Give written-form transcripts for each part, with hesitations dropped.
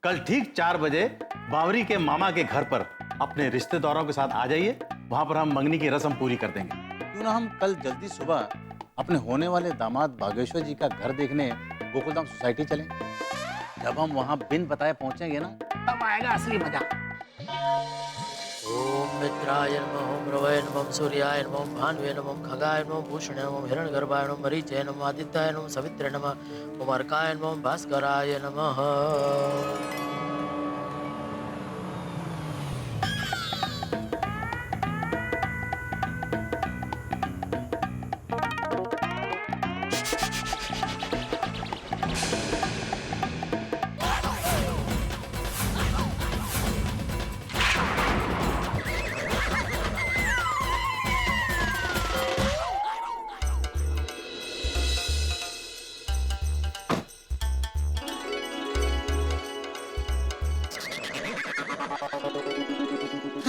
कल ठीक 4 बजे बावरी के मामा के घर पर अपने रिश्तेदारों के साथ आ जाइए। वहां पर हम मंगनी की रस्म पूरी कर देंगे। क्यों ना हम कल जल्दी सुबह अपने होने वाले दामाद बागेश्वर जी का घर देखने गोकुलधाम सोसाइटी चलें। जब हम वहां बिन बताए पहुंचेंगे ना, तब आएगा असली मजा। ओम मित्राय नमः, ओम रवये नमः, सूर्याय नमः, भानुवे नमः, खगाय नमः, भूषणे नमः, हिरण्यगर्भाय नमः, मरीचे नमः, आदित्याय नमः, सवित्रे नमः, ओम अर्काय नमः, भास्कराय नमः।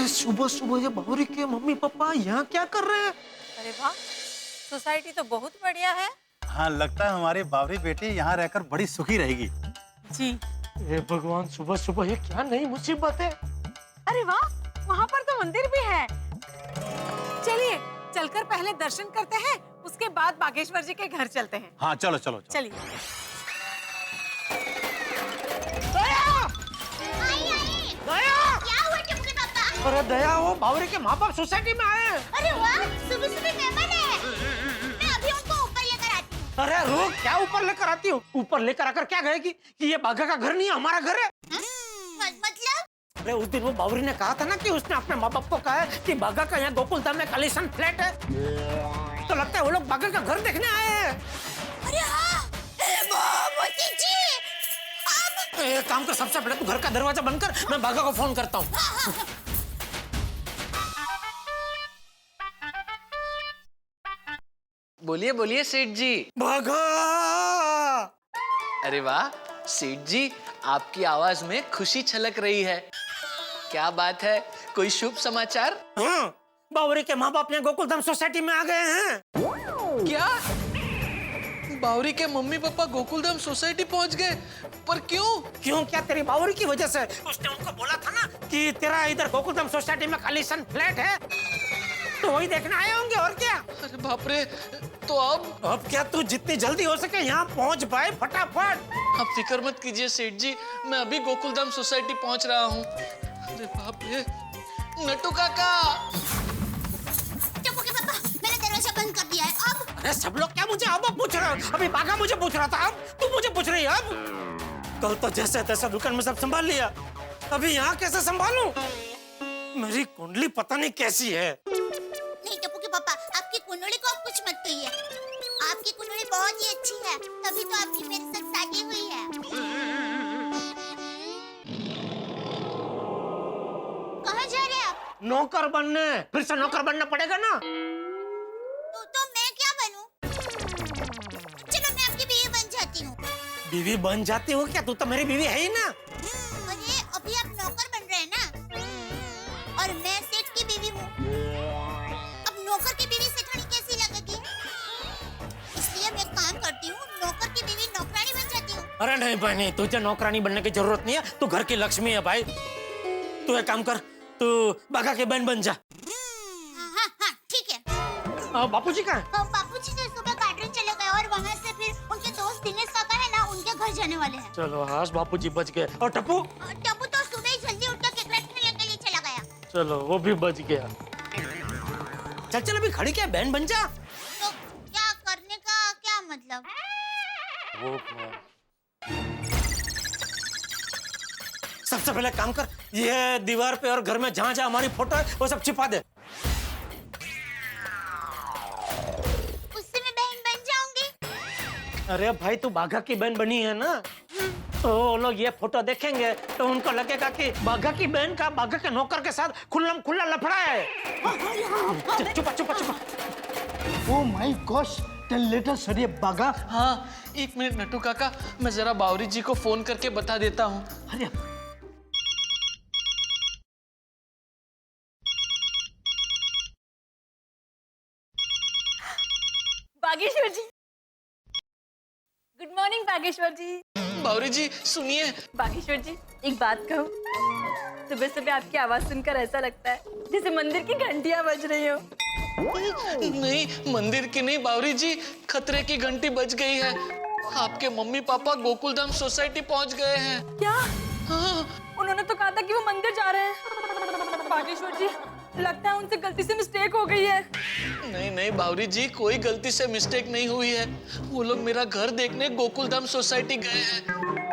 सुबह सुबह ये बावरी के मम्मी पापा यहाँ क्या कर रहे हैं? अरे वाह, सोसाइटी तो बहुत बढ़िया है। हाँ, लगता है हमारी बावरी बेटी यहाँ रहकर बड़ी सुखी रहेगी। जी। हे भगवान, सुबह सुबह ये क्या नई मुसीबत है? अरे वाह, वहाँ पर तो मंदिर भी है। चलिए चलकर पहले दर्शन करते हैं, उसके बाद बागेश्वर जी के घर चलते हैं। हाँ चलो चलो, चलो। चलिए। अरे दया, वो बावरी के माँ बाप सोसाइटी में आए हैं। अरे वाह, सुबह सुबह मेहमान है। मैं अभी उनको ऊपर लेकर आती हूँ। अरे रुक, क्या ऊपर लेकर आती हूँ? ऊपर लेकर आकर क्या कहेगी कि ये बाघा का घर नहीं है, हमारा घर है? मतलब? अरे उस दिन वो बावरी ने कहा था ना कि उसने अपने माँ बाप को कहा है कि बाघा का यहाँ गोकुलधाम में कालीसन फ्लैट है। तो लगता है वो लोग बाघा का घर देखने आए हैं। अरे हाँ, मोती जी, अब एक काम कर, सबसे पहले तू घर का दरवाजा बंद कर, मैं बाघा को फोन करता हूँ। बोलिए बोलिए सेठ जी। बाघा! अरे वाह सेठ जी, आपकी आवाज में खुशी छलक रही है। क्या बात है, कोई शुभ समाचार? हाँ, बावरी के माँ बाप यहाँ गोकुलधाम सोसाइटी में आ गए हैं। क्या बावरी के मम्मी पापा गोकुलधाम सोसाइटी पहुंच गए? पर क्यों? क्यों क्या? तेरी बावरी की वजह से। उसने उनको बोला था ना कि तेरा इधर गोकुलधाम सोसाइटी में कालीसन फ्लैट है, तो वही देखने आए होंगे। और क्या? अरे बाप रे, तो अब क्या तू जितनी जल्दी हो सके यहाँ पहुँच पाए फटाफट। आप फिक्र मत कीजिए सेठ जी, मैं अभी गोकुलधाम सोसाइटी पहुंच रहा हूँ। अरे बाप रे, नट्टू काका। टप्पू के पापा, मैंने दरवाजा बंद कर दिया है। अब अरे सब लोग क्या मुझे अब पूछ रहे हो? अभी बाघा मुझे पूछ रहा था, अब तू मुझे पूछ रही है? अब कल तो जैसे तैसे दुकान में सब संभाल लिया, अभी यहाँ कैसे संभालूं? मेरी कुंडली पता नहीं कैसी है। नहीं टप्पू के पापा, आपकी कुंडली को आप कुछ मत कहिए। आपकी कुंडली बहुत ही अच्छी है, तभी तो आपकी मेरे साथ शादी हुई है। कहाँ जा रहे हैं आप? नौकर बनने। फिर से नौकर बनना पड़ेगा ना। तो मैं क्या बनूं? चलो मैं आपकी बीवी बन जाती हूँ। बीवी बन जाती हो क्या? तू तो मेरी बीवी है ही ना। अरे अभी आप नौकर बन रहे हैं ना, और मैं सेठ की बीवी हूँ। अब नौकर की बीवी सेठानी कैसी लगेगी? इसलिए मैं काम करती हूँ, नौकर की बीवी नौकरानी बन जाती हूँ। अरे नहीं भाई नहीं, तुझे नौकरानी बनने की जरूरत नहीं है, तू घर की लक्ष्मी है भाई। तू एक काम कर, तू बाघा की बहन बन जा। हाँ हाँ ठीक है। बापूजी कहाँ है? बापूजी तो सुबह गार्डन चले गए और वहाँ से फिर उनके दोस्त दिनेश काका है ना, उनके घर जाने वाले हैं। चलो हाश, बापूजी बच गए। और टप्पू? टप्पू तो सुबह ही जल्दी उठकर क्रिकेट खेलने के लिए चला गया। चलो वो भी बच गया। चल चल, अभी खड़ी क्या बहन बन जा। तो क्या करने का क्या मतलब? सबसे पहले काम कर, ये दीवार पे और घर में जहाँ जहाँ हमारी फोटो है वो सब छिपा दे। उससे मैं बहन बन जाऊंगी। अरे भाई तू बाघा की बहन बनी है ना, तो वो लोग ये फोटो देखेंगे तो उनको लगेगा कि बाघा की बहन का बाघा के नौकर के साथ खुल्लम खुल्ला लफड़ा है। चुपा चुपा चुपा। Oh my gosh, tell later sir Bagha. हाँ एक मिनट नट्टू काका, मैं जरा बावरी जी को फोन करके बता देता हूँ। अरे बागेश्वर जी, गुड मॉर्निंग बागेश्वर जी। बावरी जी सुनिए। बागेश्वर जी, एक बात कहूँ, सुबह सुबह आपकी आवाज सुनकर ऐसा लगता है जैसे मंदिर की घंटियां बज रही हो। नहीं, मंदिर की नहीं बावरी जी, खतरे की घंटी बज गई है। आपके मम्मी पापा गोकुलधाम सोसाइटी पहुंच गए हैं। क्या? हाँ। उन्होंने तो कहा था कि वो मंदिर जा रहे हैं। बागेश्वर जी, लगता है उनसे गलती से मिस्टेक हो गई है। नहीं नहीं बावरी जी, कोई गलती से मिस्टेक नहीं हुई है। वो लोग मेरा घर देखने गोकुलधाम सोसाइटी गए हैं।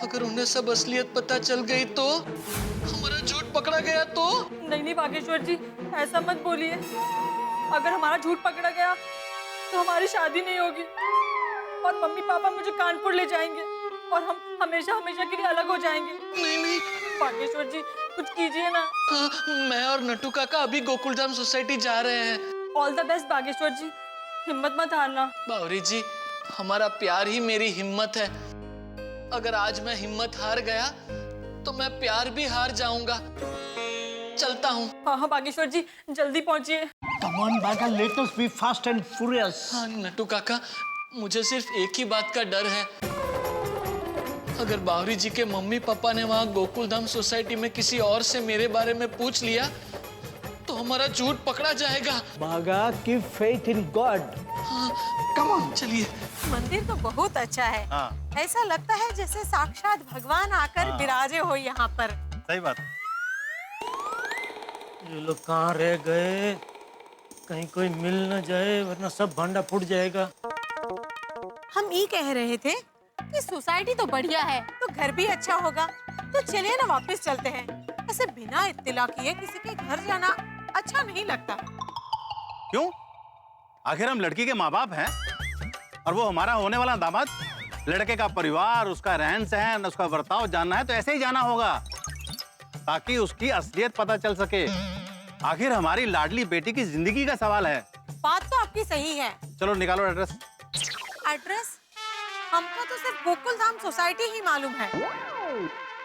अगर उन्हें सब असलियत पता चल गई तो, हमारा झूठ पकड़ा गया तो? नहीं नहीं बागेश्वर जी, ऐसा मत बोलिए। अगर हमारा झूठ पकड़ा गया तो हमारी शादी नहीं होगी और मम्मी पापा मुझे कानपुर ले जाएंगे और हम हमेशा हमेशा के लिए अलग हो जाएंगे। नहीं नहीं बागेश्वर जी, कुछ कीजिए ना। हाँ, मैं और नट्टू काका अभी गोकुलधाम सोसाइटी जा रहे हैं। ऑल द बेस्ट बागेश्वर जी, हिम्मत मत हारना। बावरी जी, हमारा प्यार ही मेरी हिम्मत है। अगर आज मैं हिम्मत हार गया तो मैं प्यार भी हार जाऊंगा। चलता हूँ। हाँ हाँ बागेश्वर जी, जल्दी पहुंचिए। Come on, Baga, let us be fast and furious. हाँ नट्टू काका, मुझे सिर्फ एक ही बात का डर है। अगर बावरी जी के मम्मी पापा ने वहाँ गोकुलधाम सोसाइटी में किसी और से मेरे बारे में पूछ लिया तो हमारा झूठ पकड़ा जाएगा। Baga, keep faith in God. Come on, चलिए। मंदिर तो बहुत अच्छा है। हाँ। ऐसा लगता है जैसे साक्षात भगवान आकर विराजे हो यहाँ पर। सही बात। ये लोग कहाँ रह गए? कहीं कोई मिल न जाए वरना सब भांडा फूट जाएगा। हम ये कह रहे थे कि सोसाइटी तो बढ़िया है तो घर भी अच्छा होगा, तो चलिए ना वापस चलते हैं। ऐसे बिना इत्तिला किए किसी के घर जाना अच्छा नहीं लगता। क्यों? आखिर हम लड़की के माँ बाप हैं और वो हमारा होने वाला दामाद। लड़के का परिवार, उसका रहन सहन, उसका बर्ताव जानना है तो ऐसे ही जाना होगा ताकि उसकी असलियत पता चल सके। आखिर हमारी लाडली बेटी की जिंदगी का सवाल है। बात तो आपकी सही है। चलो निकालो एड्रेस। एड्रेस? हमको तो सिर्फ गोकुलधाम सोसाइटी ही मालूम है।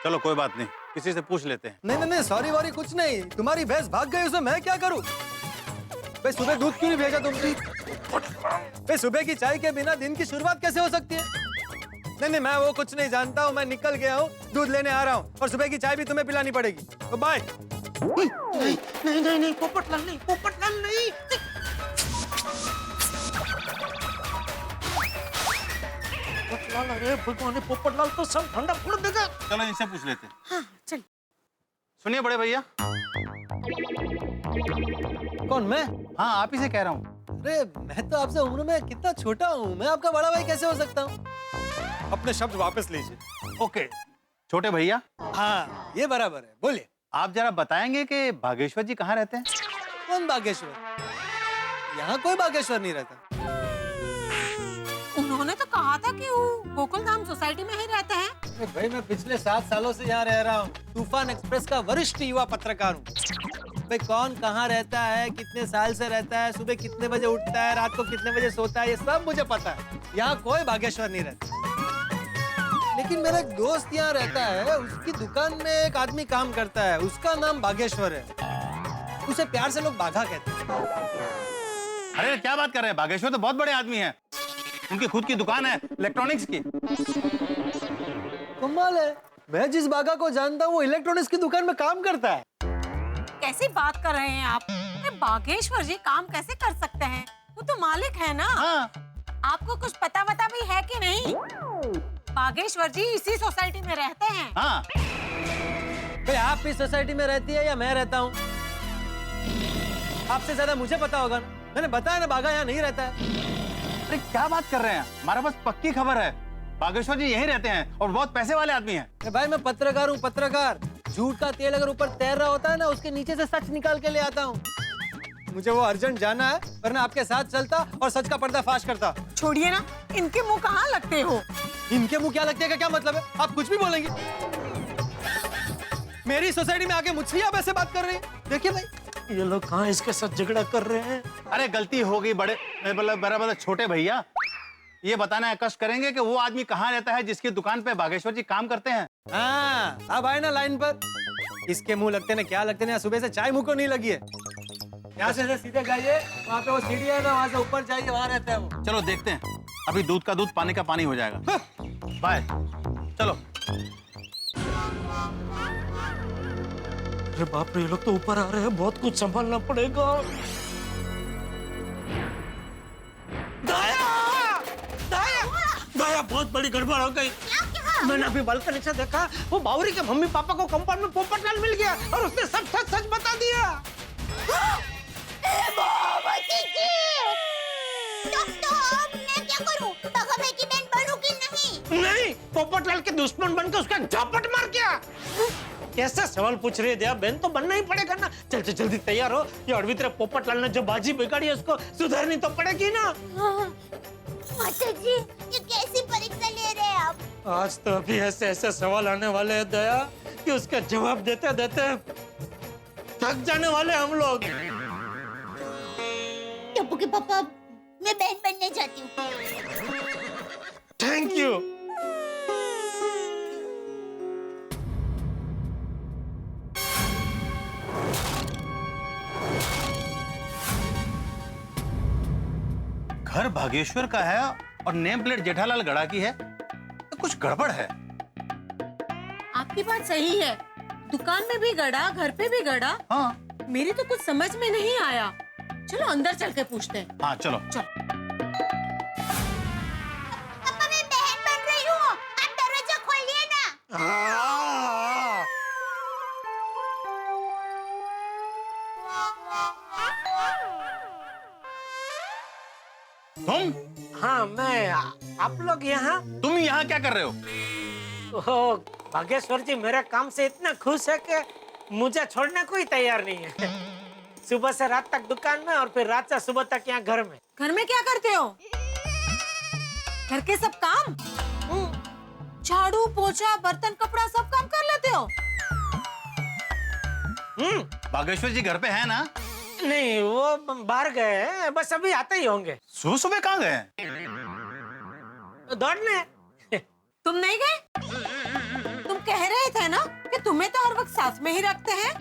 चलो कोई बात नहीं, किसी से पूछ लेते हैं। नहीं नहीं नहीं, सॉरी वॉरी कुछ नहीं। तुम्हारी भैंस भाग गई, उसमें मैं क्या करूं? भाई सुबह दूध क्यों नहीं भेजा तुमने? भाई सुबह की चाय के बिना दिन की शुरुआत कैसे हो सकती है? नहीं नहीं, मैं वो कुछ नहीं जानता हूँ। मैं निकल गया हूँ, दूध लेने आ रहा हूँ और सुबह की चाय भी तुम्हें पिलानी पड़ेगी। तो बाय। नहीं नहीं नहीं नहीं, पोपटलाल नहीं, पोपटलाल नहीं। पोपटलाल, अरे भगवान, पोपटलाल तो सब ठंडा फोड़ देगा। चलो इनसे पूछ लेते हैं। हाँ, चल। सुनिए बड़े भैया। कौन, मैं? हाँ, आप ही से कह रहा हूँ। अरे मैं तो आपसे उम्र में कितना छोटा हूँ, मैं आपका बड़ा भाई कैसे हो सकता हूँ? अपने शब्द वापस लीजिए। ओके, छोटे भैया। हाँ, ये बराबर है, बोलिए। आप जरा बताएंगे कि बागेश्वर जी कहाँ रहते हैं? कौन बागेश्वर? यहाँ कोई बागेश्वर नहीं रहता। उन्होंने तो कहा था कि वो गोकुलधाम सोसाइटी में ही रहते हैं। अरे भाई, मैं पिछले 7 सालों से यहाँ रह रहा हूँ। तूफान एक्सप्रेस का वरिष्ठ युवा पत्रकार हूँ। भाई कौन कहाँ रहता है, कितने साल से रहता है, सुबह कितने बजे उठता है, रात को कितने बजे सोता है, ये सब मुझे पता है। यहाँ कोई बागेश्वर नहीं रहता। लेकिन मेरा एक दोस्त यहाँ रहता है, उसकी दुकान में एक आदमी काम करता है, उसका नाम बागेश्वर है। उसे प्यार से लोग बाघा कहते हैं। अरे क्या बात कर रहे हैं? बागेश्वर तो बहुत बड़े आदमी हैं। उनकी खुद की दुकान है इलेक्ट्रॉनिक्स की। कमाल है, मैं जिस बाघा को जानता हूँ वो इलेक्ट्रॉनिक्स की दुकान में काम करता है। कैसी बात कर रहे हैं आप? बागेश्वर जी काम कैसे कर सकते हैं? वो तो मालिक है ना। हाँ। आपको कुछ पता वता भी है कि नहीं? बागेश्वर जी इसी सोसाइटी में रहते हैं। हाँ। भाई आप इस सोसाइटी में रहती है या मैं रहता हूँ? आपसे ज्यादा मुझे पता होगा ना। मैंने बताया ना, बाघा यहाँ नहीं रहता है। अरे क्या बात कर रहे हैं? हमारे पास पक्की खबर है, बागेश्वर जी यहीं रहते हैं और बहुत पैसे वाले आदमी हैं। भाई मैं पत्रकार हूँ, पत्रकार। झूठ का तेल अगर ऊपर तैर रहा होता है ना, उसके नीचे से सच निकाल के ले आता हूँ। मुझे वो अर्जेंट जाना है, वरना आपके साथ चलता और सच का पर्दाफाश करता। छोड़िए ना, इनके मुंह कहाँ लगते हो? इनके मुंह क्या लगते हैं का क्या मतलब है? आप कुछ भी बोलेंगे। मेरी सोसाइटी में आके मुझसे आप ऐसे बात कर रहे हैं? देखिए भाई, ये लोग कहाँ इसके साथ झगड़ा कर रहे हैं? अरे गलती हो गई बड़े, मतलब बराबर छोटे भैया। ये बताना है कष्ट करेंगे कि वो आदमी कहाँ रहता है जिसकी दुकान पे बागेश्वर जी काम करते हैं। हाँ, अब आए ना लाइन पर। इसके मुंह लगते ने क्या लगते ने, सुबह से चाय मुंह को नहीं लगी है। यहाँ से सीधे जाइए, वहाँ पे वो सीढ़ी है ना, वहाँ से ऊपर जाइए, वहाँ रहता है वो। चलो देखते हैं, अभी दूध का दूध पानी का पानी हो जाएगा। बाय। चलो। अरे बाप रे, ये लोग तो ऊपर आ रहे हैं, बहुत कुछ संभालना पड़ेगा। दया! दया! दया, बहुत बड़ी गड़बड़ हो गई। मैंने अभी बालकनी से देखा, वो बावरी के मम्मी पापा को कंपाउंड में पोपटलाल मिल गया और उसने सब सच सच बता दिया। तो मैं क्या करूं? बाघा भाई की बहन बनूं कि नहीं? नहीं, पोपटलाल के दुश्मन बनकर उसका झापट मार क्या? कैसे सवाल पूछ रही है दया? बहन तो बनना ही पड़ेगा ना। चल चल जल्दी तैयार हो, ये अड़वित्र पोपटलाल ने जो बाजी बिगाड़ी है उसको सुधारनी तो पड़ेगी ना। माता जी, ये कैसी परीक्षा ले रहे हैं आप? आज तो अभी ऐसे ऐसे सवाल आने वाले हैं दया कि उसका जवाब देते देते थक जाने वाले हम लोग। टप्पू के पापा, मैं बहन बनने चाहती हूँ। Thank you. घर भागेश्वर का है और नेम प्लेट जेठालाल गड़ा की है, तो कुछ गड़बड़ है। आपकी बात सही है, दुकान में भी गड़ा, घर पे भी गड़ा। हाँ मेरी तो कुछ समझ में नहीं आया। चलो अंदर चल के पूछते हैं। हाँ चलो। पापा, मैं बहन बन रही हूँ, आप दरवाजा खोलिए ना। तुम हाँ, मैं आप लोग यहाँ? तुम यहाँ क्या कर रहे हो? ओह, भागेश्वर जी मेरे काम से इतना खुश है कि मुझे छोड़ने को ही तैयार नहीं है। सुबह से रात तक दुकान में और फिर रात से सुबह तक यहाँ घर में। घर में क्या करते हो? घर के सब काम? झाड़ू, पोछा, बर्तन, कपड़ा सब काम कर लेते हो? बागेश्वर जी घर पे है ना? नहीं, वो बाहर गए हैं, बस अभी आते ही होंगे। सुबह सुबह कहाँ गए? दौड़ने। तुम नहीं गए? तुम कह रहे थे ना कि तुम्हें तो हर वक्त साथ में ही रखते हैं।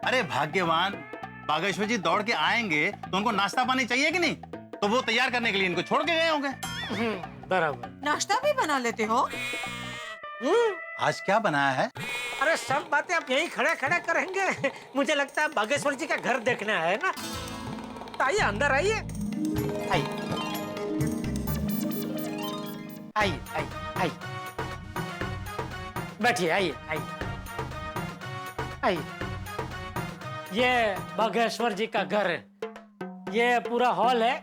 अरे भाग्यवान, बागेश्वर जी दौड़ के आएंगे तो उनको नाश्ता पानी चाहिए कि नहीं? तो वो तैयार करने के लिए इनको छोड़ के गए होंगे। बराबर। नाश्ता भी बना लेते हो? आज क्या बनाया है? अरे सब बातें आप यहीं खड़े खड़े करेंगे। मुझे लगता है बागेश्वर जी का घर देखना है ना। तो आइए अंदर आइए। आइए आइए आइए आइए, बैठिए, आइए आइए आइए। ये बागेश्वर जी का घर है। ये पूरा हॉल है।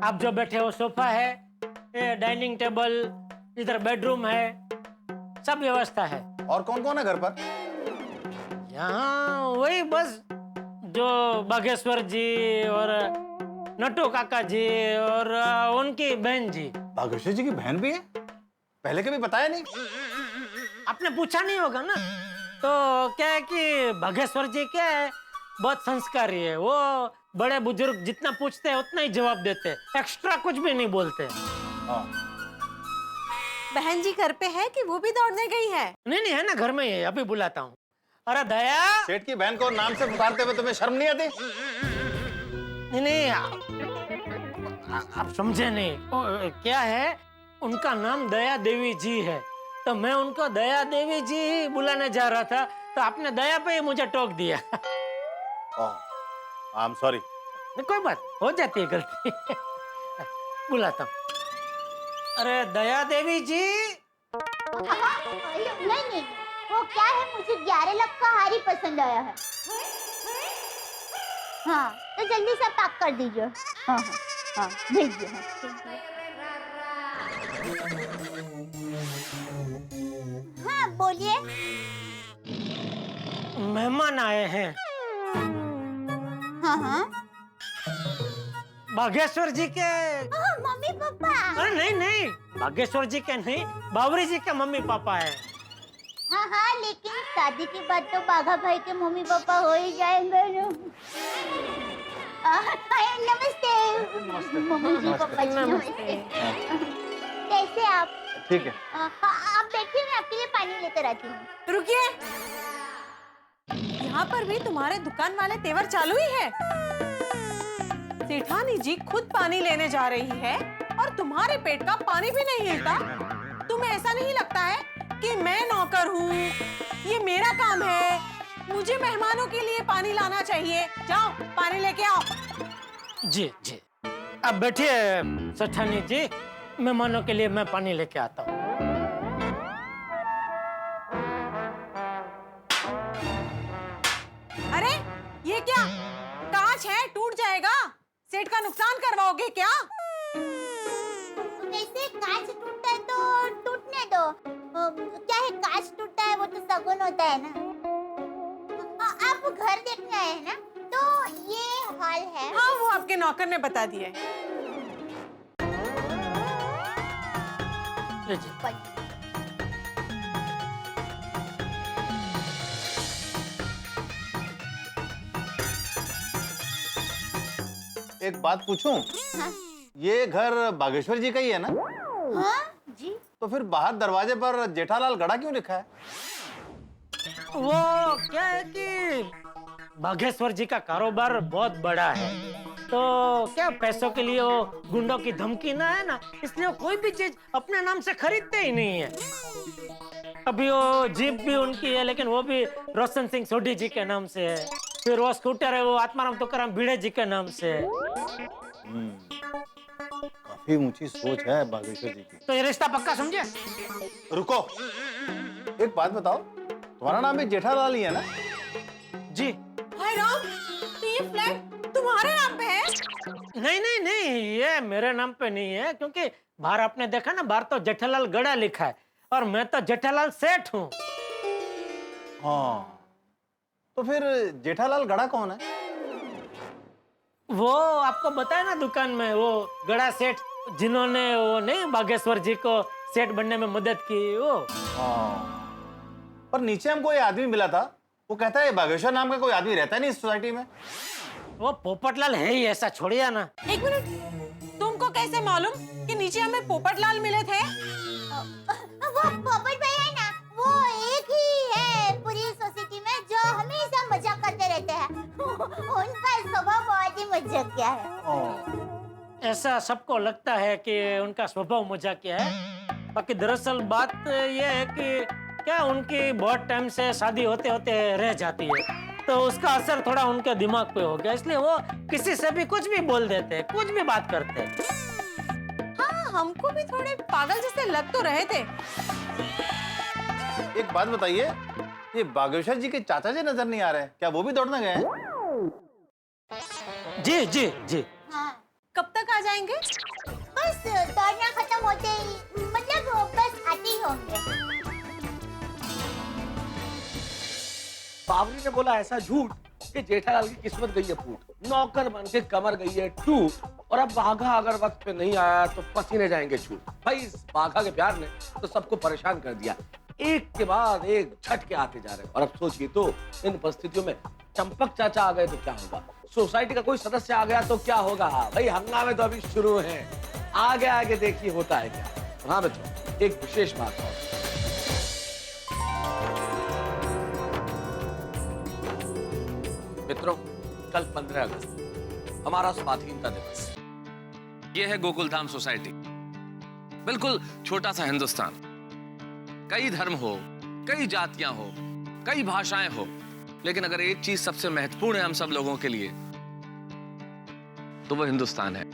आप जो बैठे हो सोफा है, ये डाइनिंग टेबल, इधर बेडरूम है, सब व्यवस्था है। और कौन कौन है घर पर? यहाँ वही बस जो बागेश्वर जी और नट्टू काका जी और उनकी बहन जी। बागेश्वर जी की बहन भी है? पहले कभी बताया नहीं। आपने पूछा नहीं होगा ना। तो क्या है कि बागेश्वर जी क्या है, बहुत संस्कारी है। वो बड़े बुजुर्ग जितना पूछते हैं उतना ही जवाब देते हैं, एक्स्ट्रा कुछ भी नहीं बोलते। हाँ। बहन जी घर पे है कि वो भी दौड़ने गई है? नहीं नहीं, है ना, घर में ही है, अभी बुलाता हूँ। अरे दया! सेठ की बहन को नाम से पुकारते हुए तुम्हें शर्म नहीं आती? नहीं नहीं, आप समझे नहीं। क्या है, उनका नाम दया देवी जी है, तो मैं उनको दया देवी जी ही बुलाने जा रहा था, तो आपने दया पे ही मुझे टोक दिया। I am sorry. कोई बात, हो जाती है गलती। बुलाता हूँ। अरे दया देवी जी। नहीं नहीं, वो क्या है, मुझे 11 लाख का हार ही पसंद आया है। हाँ, तो जल्दी से पैक कर दीजिए। हाँ हाँ हाँ, भेजिए। हाँ बोलिए। मेहमान आए हैं। हाँ हाँ, बागेश्वर जी के। Mummy papa. अरे नहीं नहीं, बागेश्वर जी के नहीं, बावरी जी के मम्मी पापा है। हाँ हाँ, लेकिन शादी के बाद तो बाघा भाई के मम्मी पापा हो ही जाएंगे ना। नमस्ते मम्मी जी, पापा जी नमस्ते। कैसे आप? ठीक है। आप बैठिए, मैं आपके लिए पानी लेकर आती हूँ। रुकिए, यहाँ पर भी तुम्हारे दुकान वाले तेवर चालू ही है। सेठानी जी खुद पानी लेने जा रही है और तुम्हारे पेट का पानी भी नहीं हिलता। तुम्हें ऐसा नहीं लगता है कि मैं नौकर हूँ, ये मेरा काम है। मुझे मेहमानों के लिए पानी लाना चाहिए। जाओ पानी लेके आओ। जी जी, अब बैठिए सेठानी जी, मेहमानों के लिए मैं पानी लेके आता हूँ। अरे ये क्या, कांच है, टूट जाएगा। सेठ का नुकसान करवाओगे क्या? वैसे कांच टूटता है तो टूटने दो। क्या है, कांच टूटता है वो तो शगुन होता है ना। आप घर देखने आए हैं ना, तो ये हॉल है। हाँ, वो आपके नौकर ने बता दिया है। लीजिए। एक बात पूछूं? हाँ? ये घर बागेश्वर जी का ही है ना? हाँ जी। तो फिर बाहर दरवाजे पर जेठालाल गड़ा क्यों लिखा है? वो क्या है कि बागेश्वर जी का कारोबार बहुत बड़ा है, तो क्या पैसों के लिए वो गुंडों की धमकी ना है ना, इसलिए वो कोई भी चीज अपने नाम से खरीदते ही नहीं है। अभी वो जीप भी उनकी है, लेकिन वो भी रोशन सिंह सोढ़ी जी के नाम से है। फिर वो स्कूटर है, वो आत्माराम तुकाराम भिड़े जी के नाम से है। काफी ऊंची सोच है बागेश्वर जी की। तो ये रिश्ता पक्का समझे? रुको, एक बात बताओ, तुम्हारा नाम भी जेठालाल ही है ना? जी। हाय राम, तो ये फ्लैट तुम्हारे नाम पे है? नहीं नहीं नहीं, ये मेरे नाम पे नहीं है, क्योंकि बाहर आपने देखा ना, बाहर तो जेठालाल गड़ा लिखा है और मैं तो जेठालाल सेठ हूँ। हाँ, तो फिर जेठालाल गड़ा कौन है? वो आपको बताया ना दुकान में, वो गड़ा सेठ, जिन्होंने वो नहीं बागेश्वर जी को सेठ बनने में मदद की वो। हाँ, पर नीचे हमको ये आदमी मिला था, वो कहता है बागेश्वर नाम का कोई आदमी रहता नहीं इस सोसाइटी में। वो पोपटलाल है ही ऐसा, छोड़िए ना। एक मिनट, तुमको कैसे मालूम कि नीचे हमें पोपटलाल मिले थे? वो पोपट भाई है ना, वो एक ही है पूरी सोसाइटी में जो हमेशा मजाक करते रहते हैं। उनका स्वभाव बहुत ही मजाकिया है। ऐसा सबको लगता है कि उनका स्वभाव मजाकिया है, बाकी दरअसल बात ये है कि क्या उनकी बहुत टाइम से शादी होते होते रह जाती है, तो उसका असर थोड़ा उनके दिमाग पे हो गया, इसलिए वो किसी से भी कुछ भी बोल देते हैं, कुछ भी बात करते हैं। हाँ, हमको भी थोड़े पागल जैसे लग तो रहे थे। एक बात बताइए, ये बागेश्वर जी के चाचा जी नजर नहीं आ रहे, क्या वो भी दौड़ने गए हैं? जी जी जी। हाँ, कब तक आ जाएंगे? बस दौड़ना खत्म होते ही, मतलब बस आते ही होंगे। बावरी ने बोला ऐसा झूठ कि जेठालाल की किस्मत गई है फूट, नौकर बन के कमर गई है टूट, और अब बाघा अगर वक्त पे नहीं आया तो पसीने जाएंगे छूट। भाई इस बाघा के प्यार ने तो सबको परेशान कर दिया, एक के बाद एक झटके आते जा रहे हैं। और अब सोचिए तो, इन परिस्थितियों में चंपक चाचा आ गए तो क्या होगा, सोसाइटी का कोई सदस्य आ गया तो क्या होगा। भाई हंगामे तो अभी शुरू हैं, आगे आगे देखिए होता है क्या। हाँ बच्चों, एक विशेष बात और, मित्रों, कल 15 अगस्त हमारा स्वाधीनता दिवस। ये है गोकुलधाम सोसाइटी, बिल्कुल छोटा सा हिंदुस्तान। कई धर्म हो, कई जातियां हो, कई भाषाएं हो, लेकिन अगर एक चीज सबसे महत्वपूर्ण है हम सब लोगों के लिए, तो वो हिंदुस्तान है।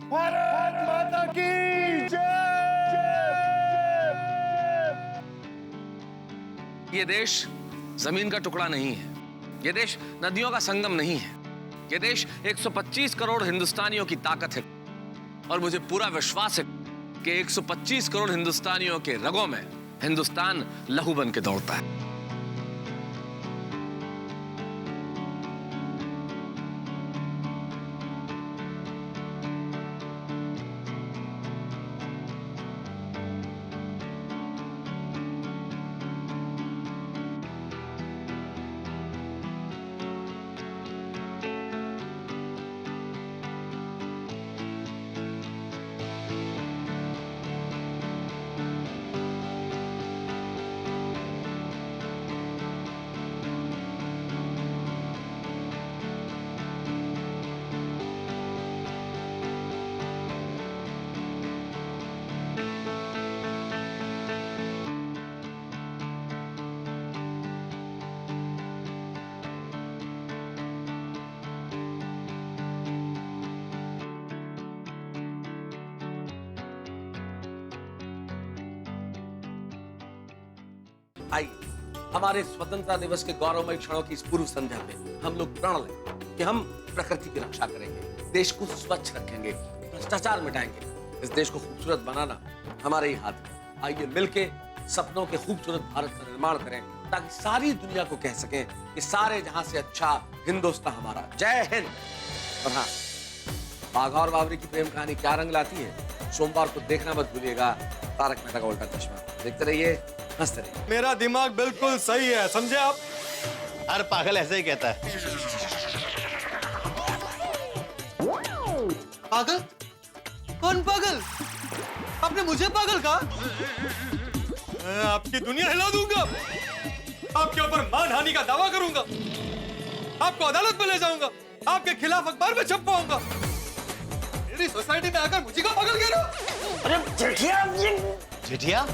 भारत माता की जय। ये देश जमीन का टुकड़ा नहीं है, ये देश नदियों का संगम नहीं है, ये देश 125 करोड़ हिंदुस्तानियों की ताकत है, और मुझे पूरा विश्वास है कि 125 करोड़ हिंदुस्तानियों के रगों में हिंदुस्तान लहू बन के दौड़ता है। आइए हमारे स्वतंत्रता दिवस के गौरवमय क्षणों की इस पूर्व संध्या में हम लोग प्रण लें कि हम प्रकृति की रक्षा करेंगे, देश को स्वच्छ रखेंगे, भ्रष्टाचार मिटाएंगे। इस देश को खूबसूरत बनाना हमारे ही हाथ में। आइए मिलके सपनों के खूबसूरत भारत का निर्माण करें ताकि सारी दुनिया को कह सकें कि सारे जहां से अच्छा हिंदुस्तान हमारा। जय हिंद। और हाँ, बाघा और बावरी की प्रेम कहानी क्या रंग लाती है, सोमवार को देखना मत भूलिएगा। तारक मेहता का उल्टा चश्मा देखते रहिए, हंसते रहिए। मेरा दिमाग बिल्कुल सही है, समझे आप? हर पागल ऐसे ही कहता है। पागल? कौन पागल? आपने मुझे पागल कहा? मैं आपकी दुनिया हिला दूंगा, आपके ऊपर मानहानि का दावा करूंगा, आपको अदालत में ले जाऊंगा, आपके खिलाफ अखबार में छपवाऊंगा। मेरी सोसाइटी में आकर मुझे को पागल कह रहे हो? अरे जेठिया, जेठिया